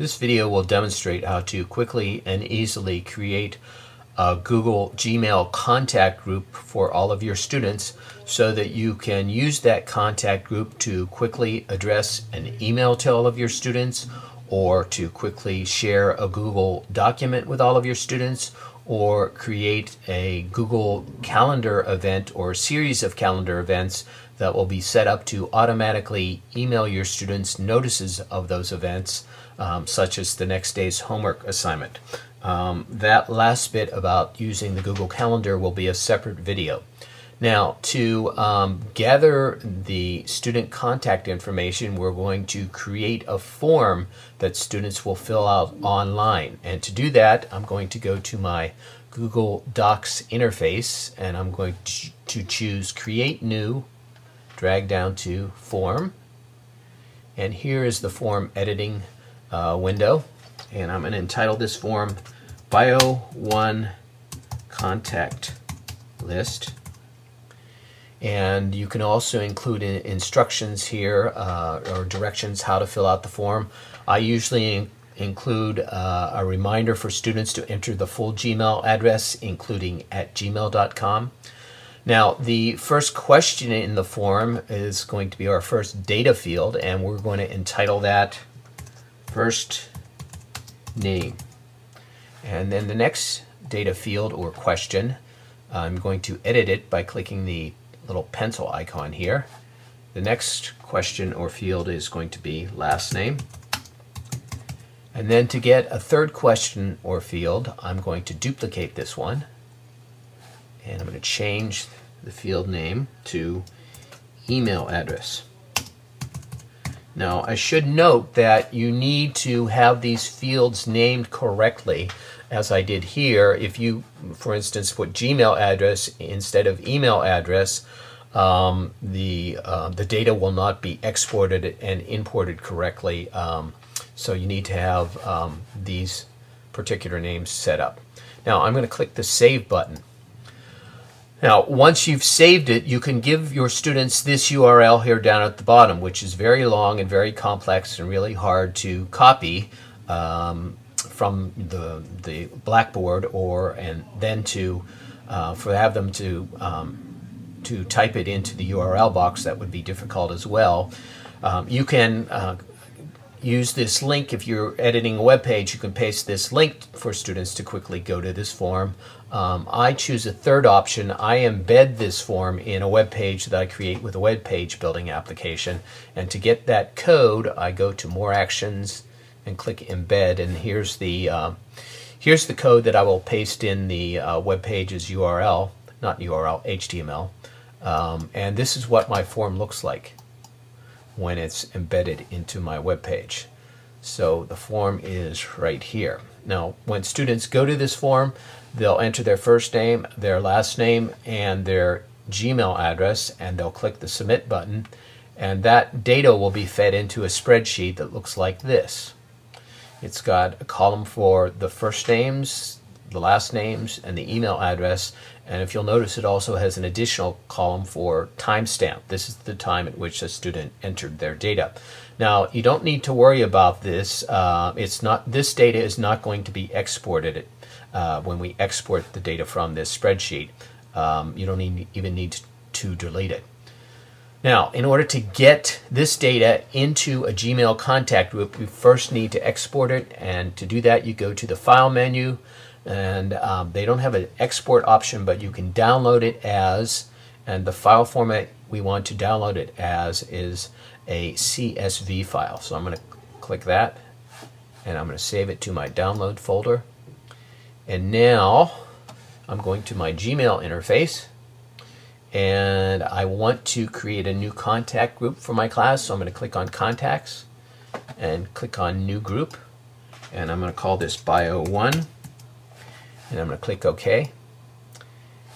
This video will demonstrate how to quickly and easily create a Google Gmail contact group for all of your students so that you can use that contact group to quickly address an email to all of your students, or to quickly share a Google document with all of your students, or create a Google Calendar event or a series of calendar events that will be set up to automatically email your students notices of those events, such as the next day's homework assignment. That last bit about using the Google Calendar will be a separate video. Now, to gather the student contact information, we're going to create a form that students will fill out online. And to do that, I'm going to go to my Google Docs interface, and I'm going to choose Create New, drag down to Form, and here is the form editing window, and I'm going to entitle this form Bio 1 Contact List. And you can also include instructions here or directions how to fill out the form. I usually include a reminder for students to enter the full Gmail address, including @gmail.com. Now, the first question in the form is going to be our first data field, and we're going to entitle that First Name. And then the next data field or question, I'm going to edit it by clicking the little pencil icon here. The next question or field is going to be last name. And then to get a third question or field, I'm going to duplicate this one, and I'm going to change the field name to email address. Now, I should note that you need to have these fields named correctly, as I did here. If you, for instance, put Gmail address instead of email address, the data will not be exported and imported correctly. So you need to have these particular names set up. Now, I'm going to click the Save button. Now, once you've saved it, you can give your students this URL here down at the bottom, which is very long and very complex and really hard to copy from the Blackboard, and then to have them to type it into the URL box. That would be difficult as well. You can use this link. If you're editing a web page, you can paste this link for students to quickly go to this form. I choose a third option. I embed this form in a web page that I create with a web page building application. And to get that code, I go to More Actions and click Embed. And here's the code that I will paste in the web page's URL, not URL, HTML. And this is what my form looks like when it's embedded into my web page. So the form is right here. Now, when students go to this form, they'll enter their first name, their last name, and their Gmail address, and they'll click the Submit button, and that data will be fed into a spreadsheet that looks like this. It's got a column for the first names, the last names, and the email address. And if you'll notice, it also has an additional column for timestamp. This is the time at which a student entered their data. Now, you don't need to worry about this. This data is not going to be exported when we export the data from this spreadsheet. You don't even need to delete it. Now, in order to get this data into a Gmail contact group, we first need to export it. And to do that, you go to the File menu. And they don't have an export option, but you can download it as, and the file format we want to download it as is a CSV file. So I'm going to click that, and I'm going to save it to my download folder. And now I'm going to my Gmail interface, and I want to create a new contact group for my class. So I'm going to click on Contacts and click on New Group, and I'm going to call this Bio 1. And I'm going to click OK.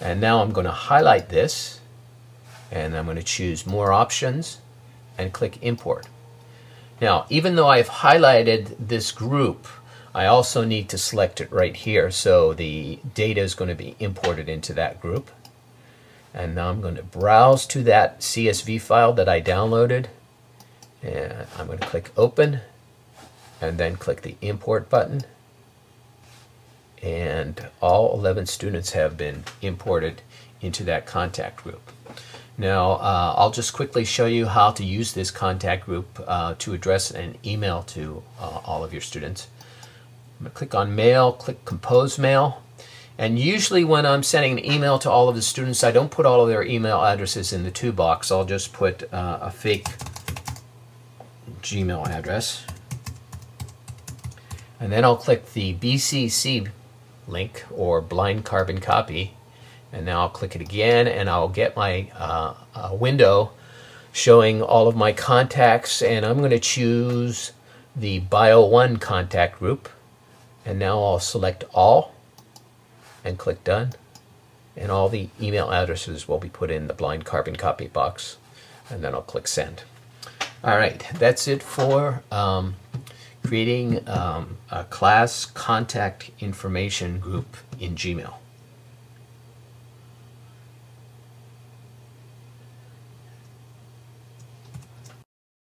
And now I'm going to highlight this, and I'm going to choose More Options and click Import. Now, even though I've highlighted this group, I also need to select it right here, so the data is going to be imported into that group. And now I'm going to browse to that CSV file that I downloaded, and I'm going to click Open, and then click the import button, and all 11 students have been imported into that contact group. Now I'll just quickly show you how to use this contact group to address an email to all of your students. I'm going to click on Mail, click Compose Mail, and usually when I'm sending an email to all of the students, I don't put all of their email addresses in the to box. I'll just put a fake Gmail address, and then I'll click the BCC link or blind carbon copy, and now I'll click it again, and I'll get my window showing all of my contacts, and I'm going to choose the Bio 1 contact group, and now I'll select all and click Done, and all the email addresses will be put in the blind carbon copy box, and then I'll click Send. Alright, that's it for creating a class contact information group in Gmail.